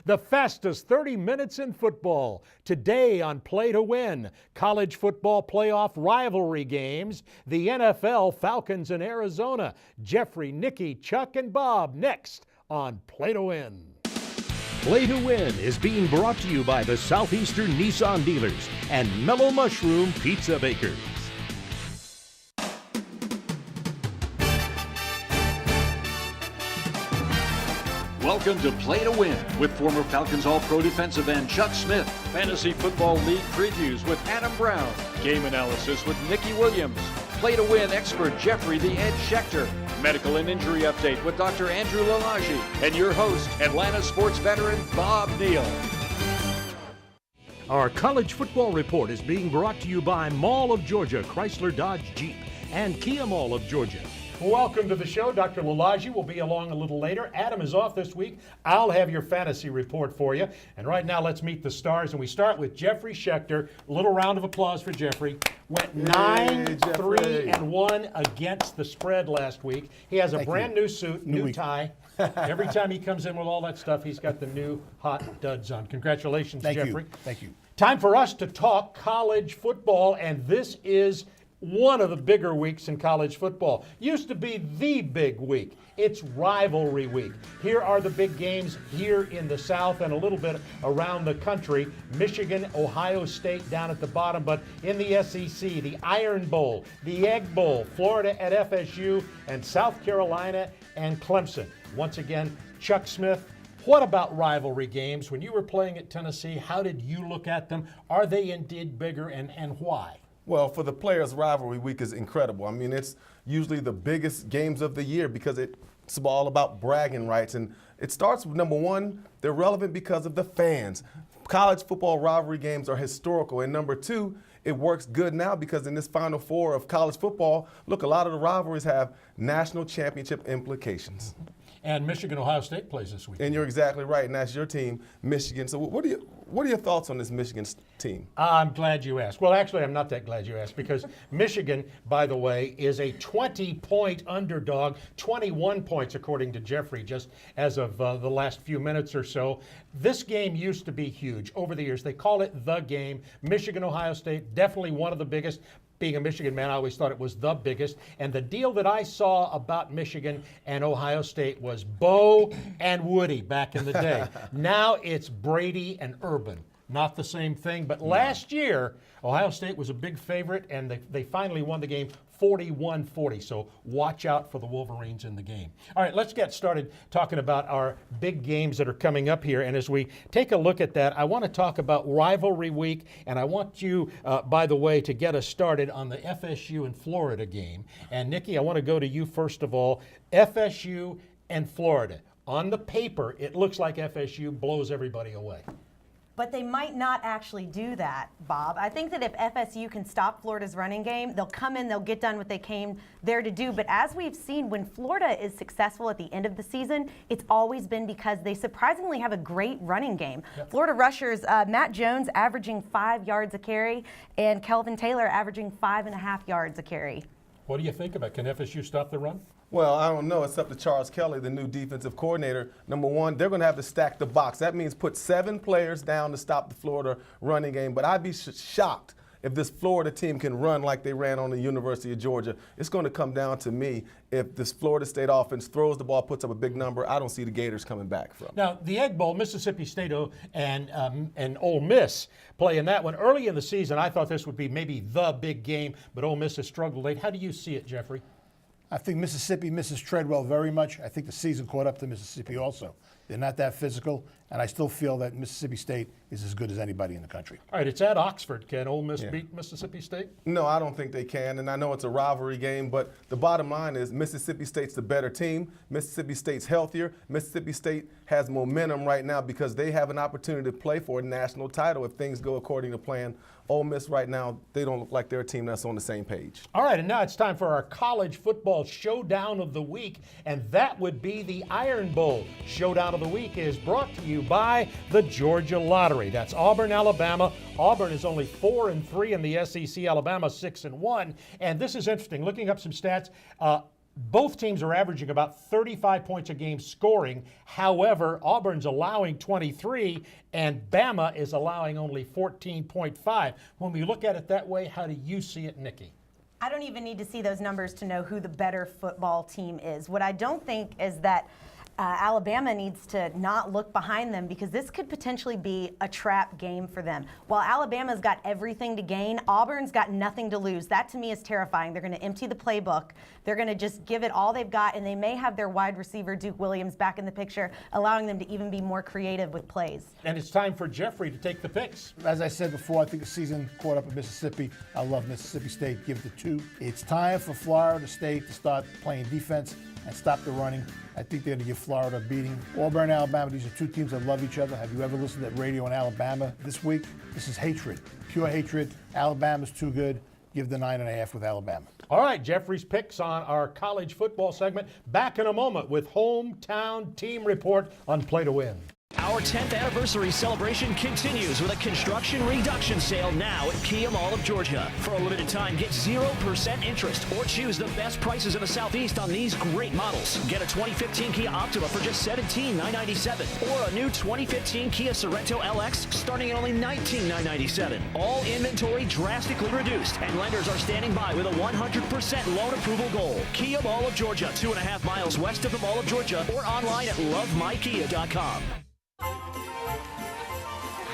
The fastest 30 minutes in football. Today on Play to Win, college football playoff rivalry games, the NFL, Falcons in Arizona. Jeffrey, Nikki, Chuck, and Bob next on Play to Win. Play to Win is being brought to you by the Southeastern Nissan dealers and Mellow Mushroom Pizza Bakers. Welcome to Play to Win with former Falcons All-Pro defensive end Chuck Smith, Fantasy Football League previews with Adam Brown, game analysis with Nikki Williams, Play to Win expert Jeffrey the Ed Schechter, medical and injury update with Dr. Andrew Lalage, and your host, Atlanta sports veteran Bob Neal. Our college football report is being brought to you by Mall of Georgia, Chrysler Dodge Jeep, and Kia Mall of Georgia. Welcome to the show. Dr. Lalage will be along a little later. Adam is off this week. I'll have your fantasy report for you. And right now, let's meet the stars. And we start with Jeffrey Schechter. A little round of applause for Jeffrey. Went 9-3-1 against the spread last week. He has a brand new suit, new tie. Every time he comes in with all that stuff, he's got the new hot duds on. Congratulations, Jeffrey. Thank you. Time for us to talk college football, and this is one of the bigger weeks in college football. Used to be the big week. It's rivalry week. Here are the big games here in the South and a little bit around the country. Michigan, Ohio State down at the bottom, but in the SEC, the Iron Bowl, the Egg Bowl, Florida at FSU, and South Carolina and Clemson. Once again, Chuck Smith, what about rivalry games? When you were playing at Tennessee, how did you look at them? Are they indeed bigger, and why? Well, for the players, rivalry week is incredible. I mean, it's usually the biggest games of the year because it's all about bragging rights. And it starts with, number one, they're relevant because of the fans. College football rivalry games are historical. And number two, it works good now because in this Final Four of college football, look, a lot of the rivalries have national championship implications. And Michigan, Ohio State plays this week. And you're exactly right, and that's your team, Michigan. So what are your thoughts on this Michigan team? I'm glad you asked. Well, actually, I'm not that glad you asked because Michigan, by the way, is a 20-point underdog, 21 points according to Jeffrey, just as of the last few minutes or so. This game used to be huge over the years. They call it the game. Michigan, Ohio State, definitely one of the biggest. Being a Michigan man, I always thought it was the biggest. And the deal that I saw about Michigan and Ohio State was Bo and Woody back in the day. Now it's Brady and Urban. Not the same thing. But last year, Ohio State was a big favorite, and they finally won the game 41-40. So watch out for the Wolverines in the game. All right, let's get started talking about our big games that are coming up here. And as we take a look at that, I want to talk about rivalry week. And I want you, by the way, to get us started on the FSU and Florida game. And Nikki, I want to go to you first of all. FSU and Florida. On the paper, it looks like FSU blows everybody away. But they might not actually do that, Bob. I think that if FSU can stop Florida's running game, they'll come in, they'll get done what they came there to do. But as we've seen, when Florida is successful at the end of the season, it's always been because they surprisingly have a great running game. Yep. Florida rushers, Matt Jones averaging 5 yards a carry, and Kelvin Taylor averaging 5.5 yards a carry. What do you think about it? Can FSU stop the run? Well, I don't know. It's up to Charles Kelly, the new defensive coordinator. Number one, they're going to have to stack the box. That means put 7 players down to stop the Florida running game. But I'd be shocked if this Florida team can run like they ran on the University of Georgia. It's going to come down to me. If this Florida State offense throws the ball, puts up a big number, I don't see the Gators coming back from. Now, the Egg Bowl, Mississippi State and Ole Miss play in that one. Early in the season, I thought this would be maybe the big game, but Ole Miss has struggled late. How do you see it, Jeffrey? I think Mississippi misses Treadwell very much. I think the season caught up to Mississippi also. They're not that physical, and I still feel that Mississippi State is as good as anybody in the country. All right, it's at Oxford. Can Ole Miss beat Mississippi State? No, I don't think they can, and I know it's a rivalry game, but the bottom line is Mississippi State's the better team. Mississippi State's healthier. Mississippi State has momentum right now because they have an opportunity to play for a national title if things go according to plan. Ole Miss right now, they don't look like they're a team that's on the same page. All right, and now it's time for our college football showdown of the week, and that would be the Iron Bowl. Showdown of the week is brought to you by the Georgia Lottery. That's Auburn, Alabama. Auburn is only 4-3 in the SEC. Alabama 6-1. And this is interesting. Looking up some stats, Both teams are averaging about 35 points a game scoring. However, Auburn's allowing 23 and Bama is allowing only 14.5. When we look at it that way, how do you see it, Nikki? I don't even need to see those numbers to know who the better football team is. What I don't think is that Alabama needs to not look behind them, because this could potentially be a trap game for them. While Alabama's got everything to gain, Auburn's got nothing to lose. That to me is terrifying. They're going to empty the playbook. They're going to just give it all they've got, and they may have their wide receiver, Duke Williams, back in the picture, allowing them to even be more creative with plays. And it's time for Jeffrey to take the picks. As I said before, I think the season caught up with Mississippi. I love Mississippi State. Give it to 2. It's time for Florida State to start playing defense and stop the running. I think they're going to give Florida a beating. Auburn and Alabama, these are two teams that love each other. Have you ever listened to radio in Alabama this week? This is hatred, pure hatred. Alabama's too good. Give the 9.5 with Alabama. All right, Jeffrey's picks on our college football segment. Back in a moment with Hometown Team Report on Play to Win. Our 10th anniversary celebration continues with a construction reduction sale now at Kia Mall of Georgia. For a limited time, get 0% interest or choose the best prices in the Southeast on these great models. Get a 2015 Kia Optima for just $17,997 or a new 2015 Kia Sorento LX starting at only $19,997. All inventory drastically reduced, and lenders are standing by with a 100% loan approval goal. Kia Mall of Georgia, 2.5 miles west of the Mall of Georgia, or online at lovemykia.com.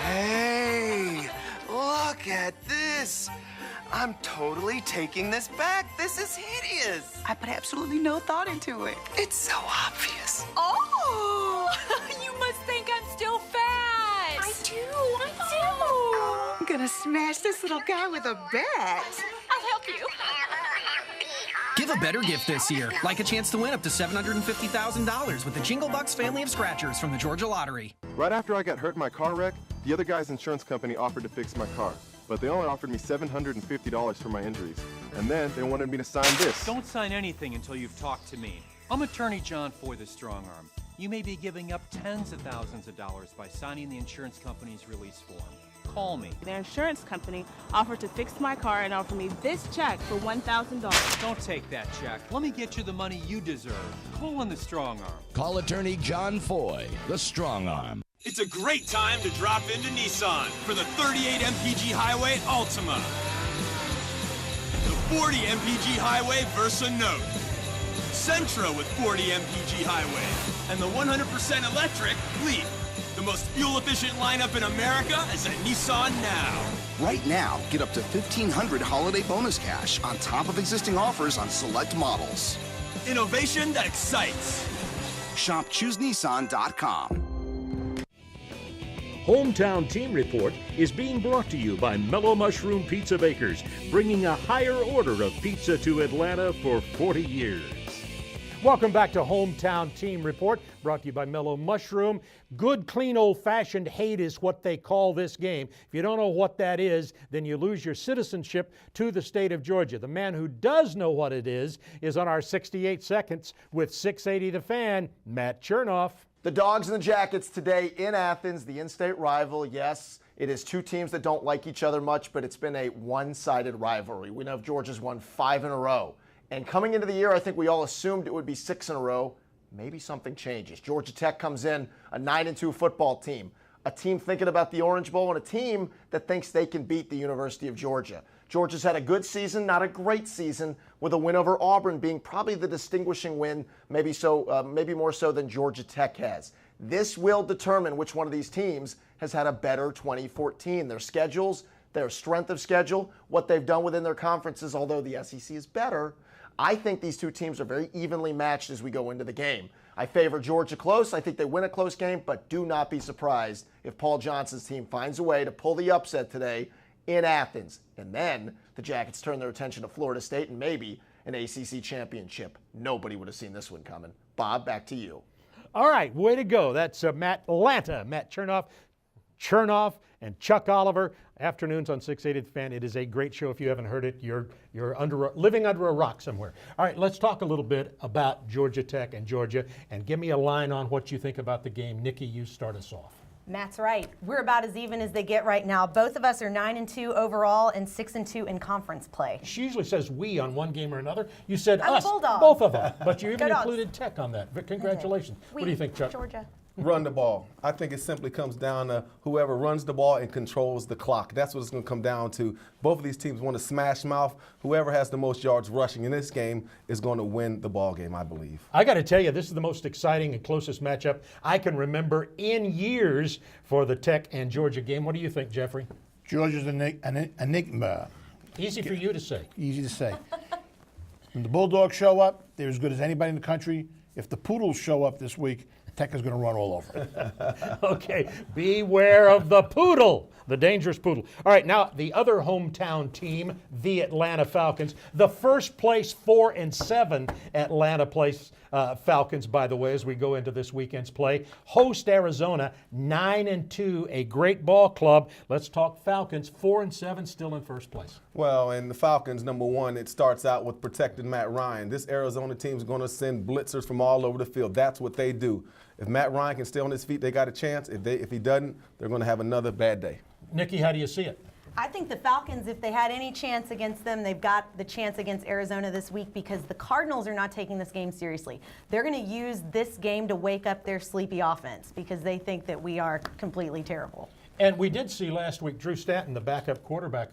Hey, look at this. I'm totally taking this back. This is hideous. I put absolutely no thought into it. It's so obvious. Oh, you must think I'm still fat. I do. I'm gonna smash this little guy with a bat. I'll help you. Give a better gift this year, like a chance to win up to $750,000 with the Jingle Bucks family of scratchers from the Georgia Lottery. Right after I got hurt in my car wreck, the other guy's insurance company offered to fix my car, but they only offered me $750 for my injuries. And then they wanted me to sign this. Don't sign anything until you've talked to me. I'm Attorney John Foy, the Strong Arm. You may be giving up tens of thousands of dollars by signing the insurance company's release form. Call me. Their insurance company offered to fix my car and offer me this check for $1,000. Don't take that check. Let me get you the money you deserve. Call in the Strong Arm. Call Attorney John Foy, the Strong Arm. It's a great time to drop into Nissan for the 38 MPG Highway Altima, the 40 MPG Highway Versa Note, Sentra with 40 MPG Highway, and the 100% electric Leaf. The most fuel-efficient lineup in America is a Nissan now. Right now, get up to $1,500 holiday bonus cash on top of existing offers on select models. Innovation that excites. Shop ChooseNissan.com. Hometown Team Report is being brought to you by Mellow Mushroom Pizza Bakers, bringing a higher order of pizza to Atlanta for 40 years. Welcome back to Hometown Team Report, brought to you by Mellow Mushroom. Good, clean, old-fashioned hate is what they call this game. If you don't know what that is, then you lose your citizenship to the state of Georgia. The man who does know what it is on our 68 Seconds with 680 The Fan, Matt Chernoff. The Dogs and the Jackets today in Athens, the in-state rival. Yes, it is two teams that don't like each other much, but it's been a one-sided rivalry. We know Georgia's won 5 in a row. And coming into the year, I think we all assumed it would be 6 in a row. Maybe something changes. Georgia Tech comes in, a 9-2 football team, a team thinking about the Orange Bowl, and a team that thinks they can beat the University of Georgia. Georgia's had a good season, not a great season, with a win over Auburn being probably the distinguishing win, maybe more so than Georgia Tech has. This will determine which one of these teams has had a better 2014. Their schedules, their strength of schedule, what they've done within their conferences, although the SEC is better. I think these two teams are very evenly matched as we go into the game. I favor Georgia close. I think they win a close game, but do not be surprised if Paul Johnson's team finds a way to pull the upset today in Athens. And then the Jackets turn their attention to Florida State and maybe an ACC championship. Nobody would have seen this one coming. Bob, back to you. All right, way to go. That's Matt Chernoff, and Chuck Oliver. Afternoons on 680 The Fan. It is a great show. If you haven't heard it, you're living under a rock somewhere. All right, let's talk a little bit about Georgia Tech and Georgia, and give me a line on what you think about the game. Nikki, you start us off. Matt's right. We're about as even as they get right now. Both of us are 9-2 overall and 6-2 in conference play. She usually says we on one game or another. You said I'm a us, Bulldog. both of them. But you even Go Dogs. included Tech on that. Congratulations. What do you think, Chuck? Georgia. Run the ball. I think it simply comes down to whoever runs the ball and controls the clock. That's what it's going to come down to. Both of these teams want to smash mouth. Whoever has the most yards rushing in this game is going to win the ball game, I believe. I got to tell you, this is the most exciting and closest matchup I can remember in years for the Tech and Georgia game. What do you think, Jeffrey? Georgia's an enigma. Easy for you to say. Easy to say. When the Bulldogs show up, they're as good as anybody in the country. If the Poodles show up this week, Tech is going to run all over it. Okay, beware of the poodle, the dangerous poodle. All right, now the other hometown team, the Atlanta Falcons, the first place 4-7 Atlanta Falcons, by the way, as we go into this weekend's play, host Arizona 9-2, a great ball club. Let's talk Falcons, 4-7, still in first place. Well, and the Falcons, number one, it starts out with protecting Matt Ryan. This Arizona team is going to send blitzers from all over the field. That's what they do. If Matt Ryan can stay on his feet, they got a chance. If he doesn't, they're going to have another bad day. Nikki, how do you see it? I think the Falcons, if they had any chance against them, they've got the chance against Arizona this week because the Cardinals are not taking this game seriously. They're going to use this game to wake up their sleepy offense because they think that we are completely terrible. And we did see last week Drew Stanton, the backup quarterback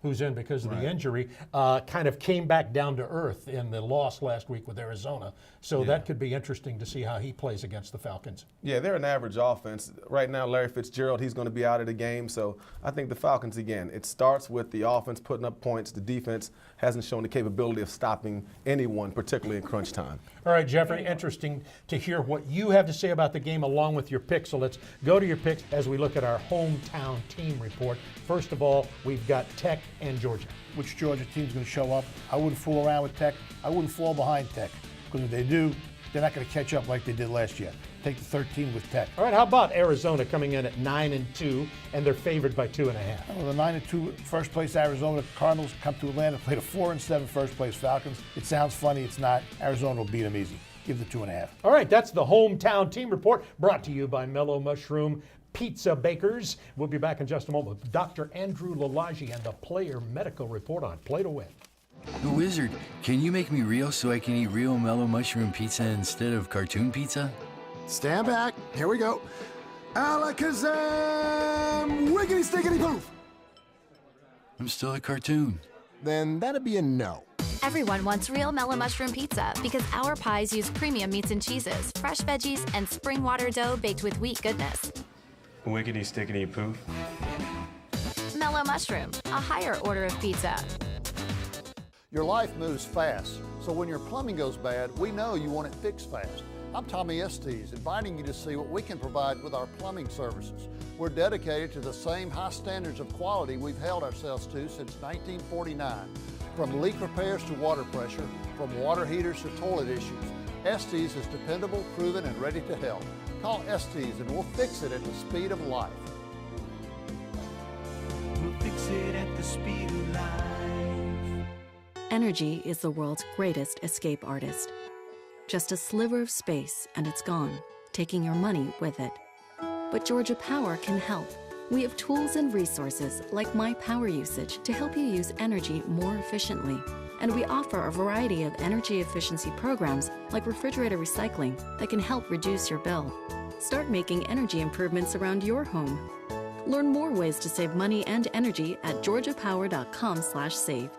who's in because of the injury, kind of came back down to earth in the loss last week with Arizona. So that could be interesting to see how he plays against the Falcons. Yeah, they're an average offense. Right now, Larry Fitzgerald, he's going to be out of the game. So I think the Falcons, again, it starts with the offense putting up points. The defense hasn't shown the capability of stopping anyone, particularly in crunch time. All right, Jeffrey, interesting to hear what you have to say about the game along with your picks. So let's go to your picks as we look at our hometown team report. First of all, we've got Tech and Georgia. Which Georgia team's going to show up? I wouldn't fool around with Tech. I wouldn't fall behind Tech because if they do, they're not going to catch up like they did last year. Take the 13 with Tech. All right, how about Arizona coming in at 9-2, and they're favored by 2.5? Well, the 9-2 first place Arizona Cardinals come to Atlanta, play the 4-7 first place Falcons. It sounds funny, it's not. Arizona will beat them easy. Give the 2.5. All right, that's the hometown team report brought to you by Mellow Mushroom Pizza Bakers. We'll be back in just a moment with Dr. Andrew Lalage and the Player Medical Report on Play to Win. The Wizard, can you make me real so I can eat real Mellow Mushroom Pizza instead of cartoon pizza? Stand back. Here we go. Alakazam! Wiggity stickety poof! I'm still a cartoon. Then that'd be a no. Everyone wants real Mellow Mushroom Pizza because our pies use premium meats and cheeses, fresh veggies, and spring water dough baked with wheat goodness. Wiggity stickety poof. Mellow Mushroom, a higher order of pizza. Your life moves fast, so when your plumbing goes bad, we know you want it fixed fast. I'm Tommy Estes, inviting you to see what we can provide with our plumbing services. We're dedicated to the same high standards of quality we've held ourselves to since 1949. From leak repairs to water pressure, from water heaters to toilet issues, Estes is dependable, proven, and ready to help. Call Estes and we'll fix it at the speed of life. We'll fix it at the speed of life. Energy is the world's greatest escape artist. Just a sliver of space and it's gone, taking your money with it. But Georgia Power can help. We have tools and resources like My Power Usage to help you use energy more efficiently. And we offer a variety of energy efficiency programs like refrigerator recycling that can help reduce your bill. Start making energy improvements around your home. Learn more ways to save money and energy at georgiapower.com/save.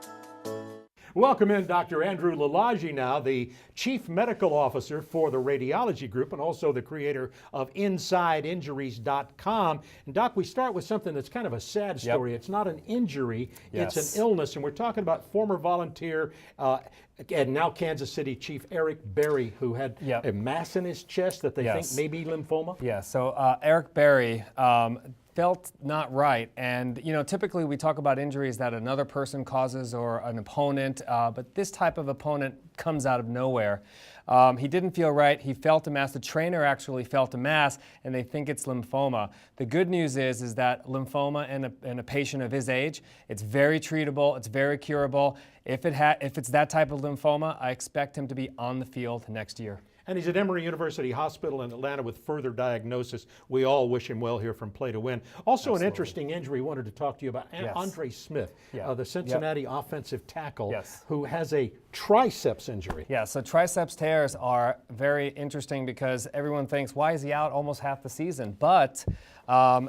Welcome in Dr. Andrew Lalage now, the Chief Medical Officer for the Radiology Group and also the creator of InsideInjuries.com. And Doc, we start with something that's kind of a sad story. It's not an injury, it's an illness. And we're talking about former volunteer and now Kansas City Chief Eric Berry, who had a mass in his chest that they think may be lymphoma. Yeah, so Eric Berry felt not right. And, you know, typically we talk about injuries that another person causes or an opponent, but this type of opponent comes out of nowhere. He didn't feel right. He felt a mass. The trainer actually felt a mass, and they think it's lymphoma. The good news is that lymphoma in a patient of his age, it's very treatable. It's very curable. If it's that type of lymphoma, I expect him to be on the field next year. And he's at Emory University Hospital in Atlanta with further diagnosis. We all wish him well here from Play to Win. Also, an interesting injury wanted to talk to you about. Yes. Andre Smith, Yeah. the Cincinnati offensive tackle, Yes. who has a triceps injury. Yeah, so triceps tears are very interesting because everyone thinks, why is he out almost half the season? But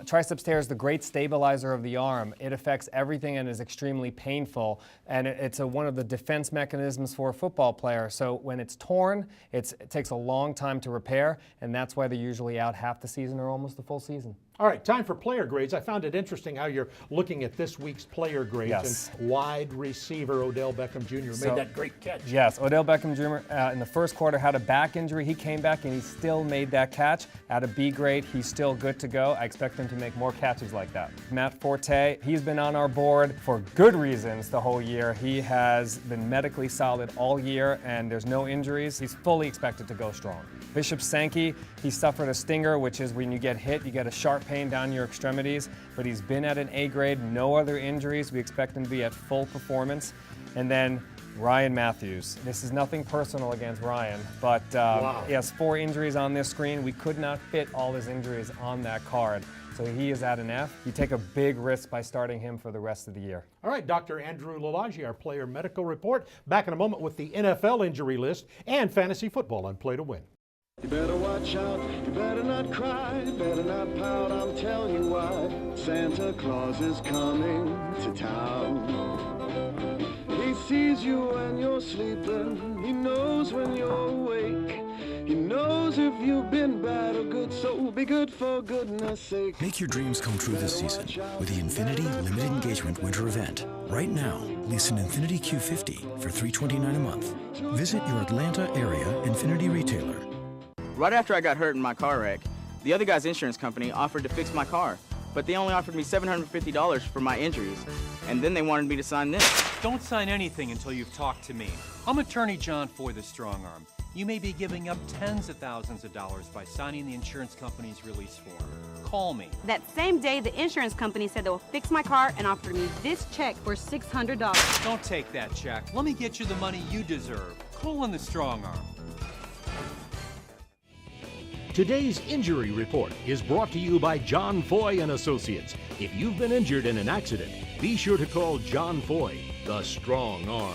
triceps tear is the great stabilizer of the arm. It affects everything and is extremely painful, and it's one of the defense mechanisms for a football player. So when it's torn, it takes a long time to repair, and that's why they're usually out half the season or almost the full season. All right, time for player grades. I found it interesting how you're looking at this week's player grades. Yes. And wide receiver Odell Beckham Jr. made that great catch. Yes, Odell Beckham Jr. In the first quarter had a back injury. He came back and he still made that catch. At a B grade, he's still good to go. I expect him to make more catches like that. Matt Forte, he's been on our board for good reasons the whole year. He has been medically solid all year and there's no injuries. He's fully expected to go strong. Bishop Sankey, he suffered a stinger, which is when you get hit, you get a sharp pain down your extremities, but he's been at an A grade, no other injuries. We expect him to be at full performance. And then Ryan Matthews. This is nothing personal against Ryan, but he has 4 injuries on this screen. We could not fit all his injuries on that card. So he is at an F. You take a big risk by starting him for the rest of the year. All right, Dr. Andrew Lalage, our player medical report. Back in a moment with the NFL injury list and fantasy football on Play to Win. You better watch out, you better not cry, you better not pout, I'm telling you why. Santa Claus is coming to town. He sees you when you're sleeping, he knows when you're awake. He knows if you've been bad or good, so be good for goodness sake. Make your dreams come true this season with the Infinity Limited Engagement Winter Event. Right now, lease an Infinity Q50 for $329 a month. Visit your Atlanta area Infinity retailer. Right after I got hurt in my car wreck, the other guy's insurance company offered to fix my car, but they only offered me $750 for my injuries, and then they wanted me to sign this. Don't sign anything until you've talked to me. I'm Attorney John Foy, the Strong Arm. You may be giving up tens of thousands of dollars by signing the insurance company's release form. Call me. That same day, the insurance company said they'll fix my car and offered me this check for $600. Don't take that check. Let me get you the money you deserve. Call in the Strong Arm. Today's injury report is brought to you by John Foy and Associates. If you've been injured in an accident, be sure to call John Foy, the Strong Arm.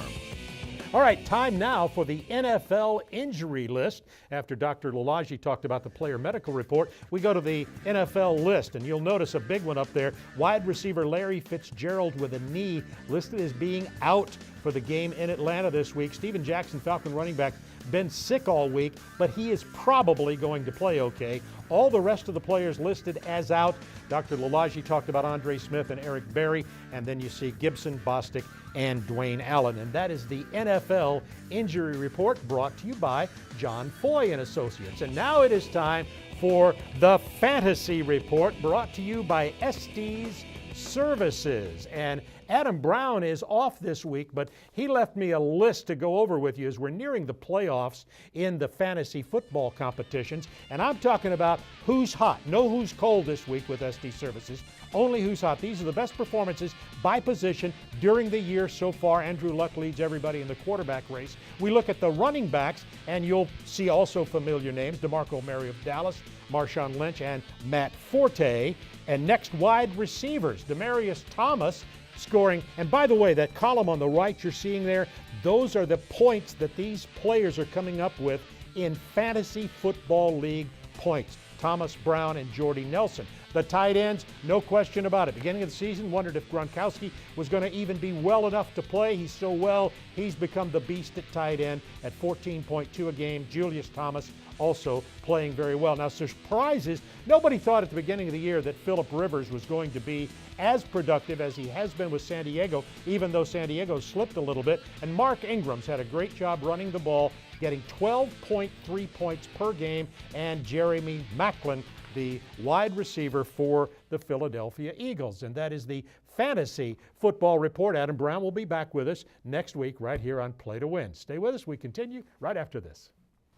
All right, time now for the NFL injury list. After Dr. Lalage talked about the player medical report, we go to the NFL list, and you'll notice a big one up there. Wide receiver Larry Fitzgerald with a knee listed as being out for the game in Atlanta this week. Steven Jackson, Falcon running back, been sick all week, but he is probably going to play okay. All the rest of the players listed as out. Dr. Lalage talked about Andre Smith and Eric Berry, and then you see Gibson, Bostic, and Dwayne Allen. And that is the NFL injury report brought to you by John Foy and Associates. And now it is time for the fantasy report brought to you by Estes Services. And Adam Brown is off this week, but he left me a list to go over with you as we're nearing the playoffs in the fantasy football competitions. And I'm talking about who's hot. No who's cold this week with Estes Services. Only who's hot. These are the best performances by position during the year so far. Andrew Luck leads everybody in the quarterback race. We look at the running backs, and you'll see also familiar names: DeMarco Murray of Dallas, Marshawn Lynch, and Matt Forte. And next, wide receivers, Demaryius Thomas scoring. And by the way, that column on the right you're seeing there, those are the points that these players are coming up with in Fantasy Football League points. Thomas, Brown, and Jordy Nelson. The tight ends, no question about it. Beginning of the season, wondered if Gronkowski was going to even be well enough to play. He's so well, he's become the beast at tight end at 14.2 a game. Julius Thomas also playing very well. Now, surprises, nobody thought at the beginning of the year that Phillip Rivers was going to be as productive as he has been with San Diego, even though San Diego slipped a little bit. And Mark Ingram's had a great job running the ball, getting 12.3 points per game, and Jeremy Maclin, the wide receiver for the Philadelphia Eagles. And that is the Fantasy Football Report. Adam Brown will be back with us next week right here on Play to Win. Stay with us. We continue right after this.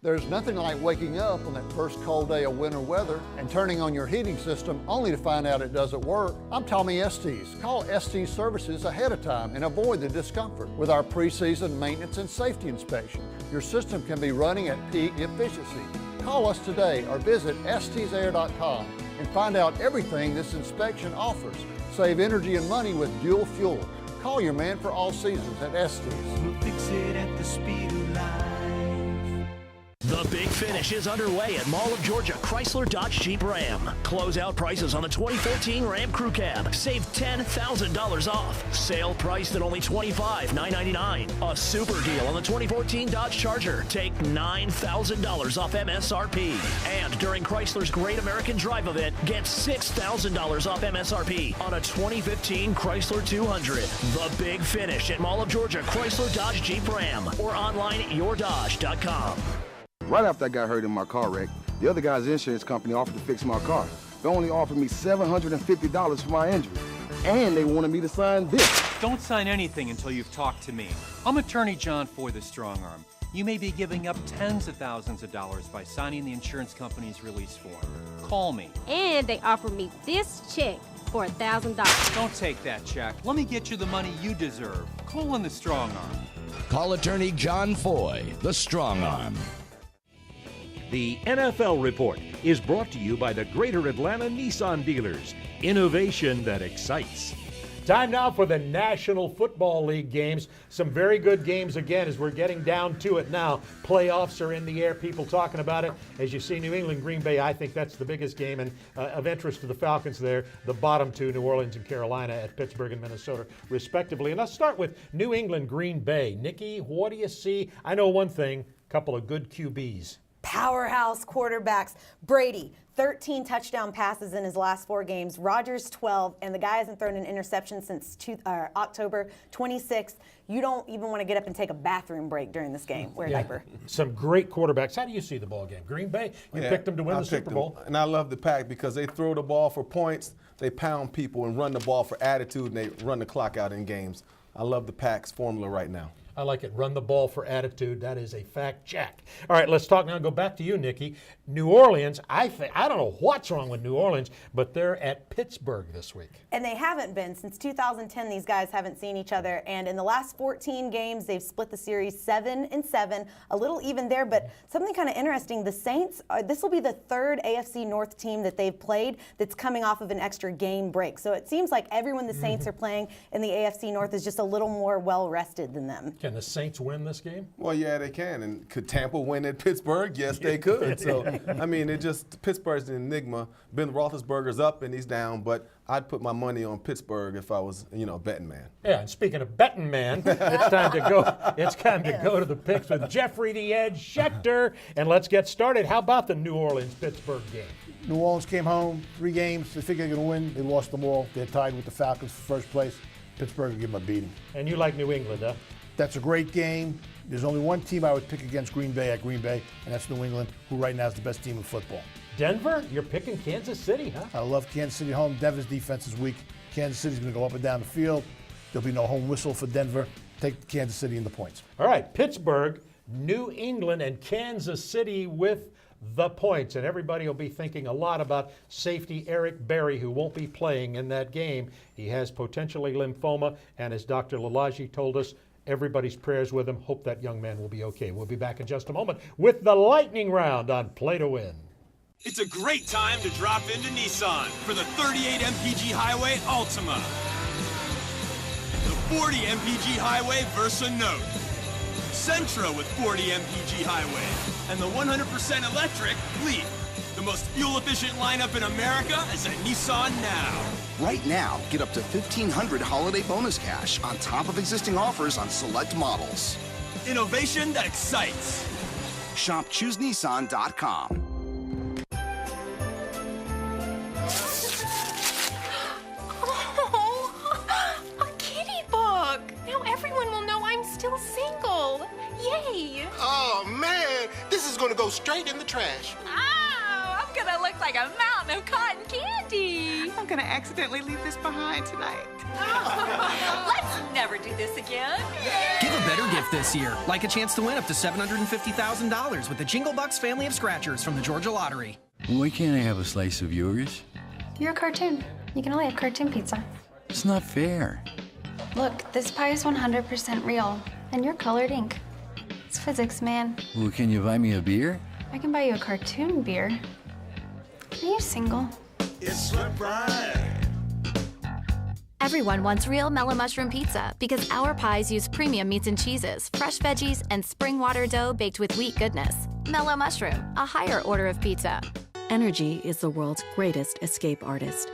There's nothing like waking up on that first cold day of winter weather and turning on your heating system only to find out it doesn't work. I'm Tommy Estes. Call Estes Services ahead of time and avoid the discomfort with our pre-season maintenance and safety inspection. your system can be running at peak efficiency. Call us today or visit stsair.com and find out everything this inspection offers. Save energy and money with dual fuel. Call your man for all seasons at Estes. We'll fix it at the speed of light. The big finish is underway at Mall of Georgia Chrysler Dodge Jeep Ram. Closeout prices on the 2014 Ram Crew Cab. Save $10,000 off. Sale priced at only $25,999. A super deal on the 2014 Dodge Charger. Take $9,000 off MSRP. And during Chrysler's Great American Drive event, get $6,000 off MSRP on a 2015 Chrysler 200. The big finish at Mall of Georgia Chrysler Dodge Jeep Ram or online at yourdodge.com. Right after I got hurt in my car wreck, the other guy's insurance company offered to fix my car. They only offered me $750 for my injury, and they wanted me to sign this. Don't sign anything until you've talked to me. I'm Attorney John Foy, the Strong Arm. You may be giving up tens of thousands of dollars by signing the insurance company's release form. Call me. And they offered me this check for $1,000. Don't take that check. Let me get you the money you deserve. Call on the Strong Arm. Call Attorney John Foy, the Strong Arm. The NFL Report is brought to you by the Greater Atlanta Nissan dealers. Innovation that excites. Time now for the National Football League games. Some very good games again as we're getting down to it now. Playoffs are in the air, people talking about it. As you see, New England, Green Bay, I think that's the biggest game and of interest to the Falcons there. The bottom two, New Orleans and Carolina at Pittsburgh and Minnesota, respectively. And let's start with New England, Green Bay. Nikki, what do you see? I know one thing, a couple of good QBs. Powerhouse quarterbacks. Brady, 13 touchdown passes in his last 4 games. Rodgers, 12. And the guy hasn't thrown an interception since October 26th. You don't even want to get up and take a bathroom break during this game. Wear a diaper. Some great quarterbacks. How do you see the ball game? Green Bay, you picked them to win the Super Bowl. And I love the Pack because they throw the ball for points, they pound people, and run the ball for attitude, and they run the clock out in games. I love the Pack's formula right now. I like it. Run the ball for attitude. That is a fact check. All right, let's talk now. Go back to you, Nikki. New Orleans, I don't know what's wrong with New Orleans, but they're at Pittsburgh this week. And they haven't been. Since 2010, these guys haven't seen each other. And in the last 14 games, they've split the series 7-7, a little even there. But something kind of interesting, the Saints, this will be the 3rd AFC North team that they've played that's coming off of an extra game break. So it seems like everyone the Saints are playing in the AFC North is just a little more well-rested than them. Can the Saints win this game? Well, yeah, they can. And could Tampa win at Pittsburgh? Yes, they could. So, I mean, Pittsburgh's an enigma. Ben Roethlisberger's up and he's down, but I'd put my money on Pittsburgh if I was, a betting man. Yeah, and speaking of betting man, it's time to go. It's time to go to the picks with Jeffrey the Edge Schechter, and let's get started. How about the New Orleans-Pittsburgh game? New Orleans came home, 3 games. They figured they're going to win. They lost them all. They're tied with the Falcons for first place. Pittsburgh will give them a beating. And you like New England, huh? That's a great game. There's only one team I would pick against Green Bay at Green Bay, and that's New England, who right now is the best team in football. Denver? You're picking Kansas City, huh? I love Kansas City at home. Denver's defense is weak. Kansas City's going to go up and down the field. There'll be no home whistle for Denver. Take Kansas City in the points. All right, Pittsburgh, New England, and Kansas City with the points. And everybody will be thinking a lot about safety Eric Berry, who won't be playing in that game. He has potentially lymphoma, and as Dr. Lalaji told us, everybody's prayers with him. Hope that young man will be okay. We'll be back in just a moment with the lightning round on Play to Win. It's a great time to drop into Nissan for the 38 MPG Highway Altima, the 40 MPG Highway Versa Note, Sentra with 40 MPG Highway, and the 100% electric Leaf. The most fuel-efficient lineup in America is at Nissan now. Right now, get up to $1,500 holiday bonus cash on top of existing offers on select models. Innovation that excites. Shop ChooseNissan.com. Single. Yay! Oh, man. This is going to go straight in the trash. Oh, I'm going to look like a mountain of cotton candy. I'm going to accidentally leave this behind tonight. Let's never do this again. Give a better gift this year, like a chance to win up to $750,000 with the Jingle Bucks family of scratchers from the Georgia Lottery. Why can't I have a slice of yours? You're a cartoon. You can only have cartoon pizza. It's not fair. Look, this pie is 100% real, and you're colored ink. It's physics, man. Well, can you buy me a beer? I can buy you a cartoon beer. Are you single? It's right. Everyone wants real mellow mushroom pizza because our pies use premium meats and cheeses, fresh veggies, and spring water dough baked with wheat goodness. Mellow Mushroom, a higher order of pizza. Energy is the world's greatest escape artist.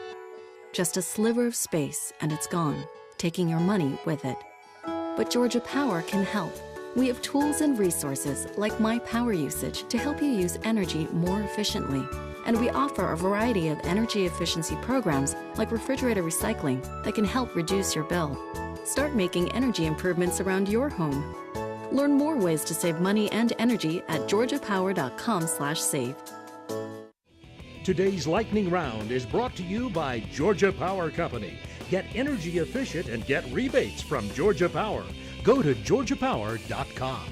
Just a sliver of space and it's gone, taking your money with it. But Georgia Power can help. We have tools and resources like My Power Usage to help you use energy more efficiently. And we offer a variety of energy efficiency programs like refrigerator recycling that can help reduce your bill. Start making energy improvements around your home. Learn more ways to save money and energy at georgiapower.com/save. Today's Lightning Round is brought to you by Georgia Power Company. Get energy efficient and get rebates from Georgia Power. Go to georgiapower.com.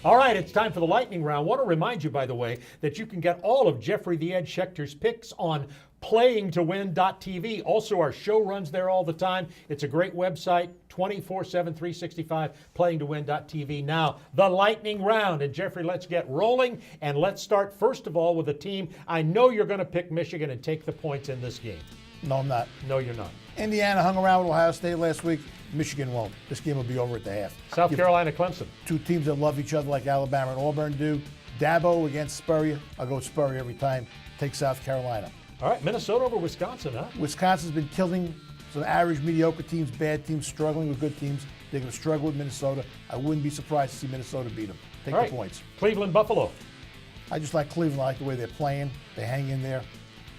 All right, it's time for the lightning round. I want to remind you, by the way, that you can get all of Jeffrey the Ed Schechter's picks on playingtowin.tv. Also, our show runs there all the time. It's a great website, 24/7, 365, playingtowin.tv. Now, the lightning round. And Jeffrey, let's get rolling. And let's start, first of all, with a team. I know you're going to pick Michigan and take the points in this game. No, I'm not. No, you're not. Indiana hung around with Ohio State last week. Michigan won't. This game will be over at the half. South Carolina, Clemson. Two teams that love each other like Alabama and Auburn do. Dabo against Spurrier. I'll go with Spurrier every time. Take South Carolina. All right, Minnesota over Wisconsin, huh? Wisconsin's been killing some average, mediocre teams, bad teams, struggling with good teams. They're going to struggle with Minnesota. I wouldn't be surprised to see Minnesota beat them. Take All the right. points. Cleveland, Buffalo. I just like Cleveland. I like the way they're playing. They hang in there.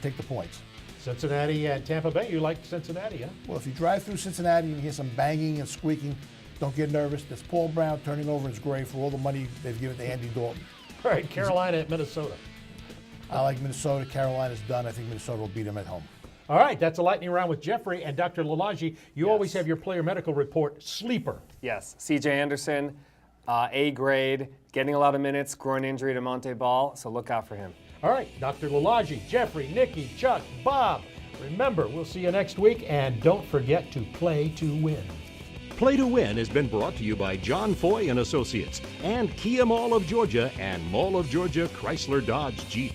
Take the points. Cincinnati and Tampa Bay. You like Cincinnati, huh? Well, if you drive through Cincinnati and you hear some banging and squeaking, don't get nervous. That's Paul Brown turning over his grave for all the money they've given to Andy Dalton. All right, Carolina at Minnesota. I like Minnesota. Carolina's done. I think Minnesota will beat them at home. All right, that's a lightning round with Jeffrey and Dr. Lalaji. You always have your player medical report, sleeper. Yes, C.J. Anderson, A grade, getting a lot of minutes, groin injury to Monte Ball, so look out for him. All right, Dr. Lalaji, Jeffrey, Nikki, Chuck, Bob. Remember, we'll see you next week, and don't forget to play to win. Play to Win has been brought to you by John Foy and Associates and Kia Mall of Georgia and Mall of Georgia Chrysler Dodge Jeep.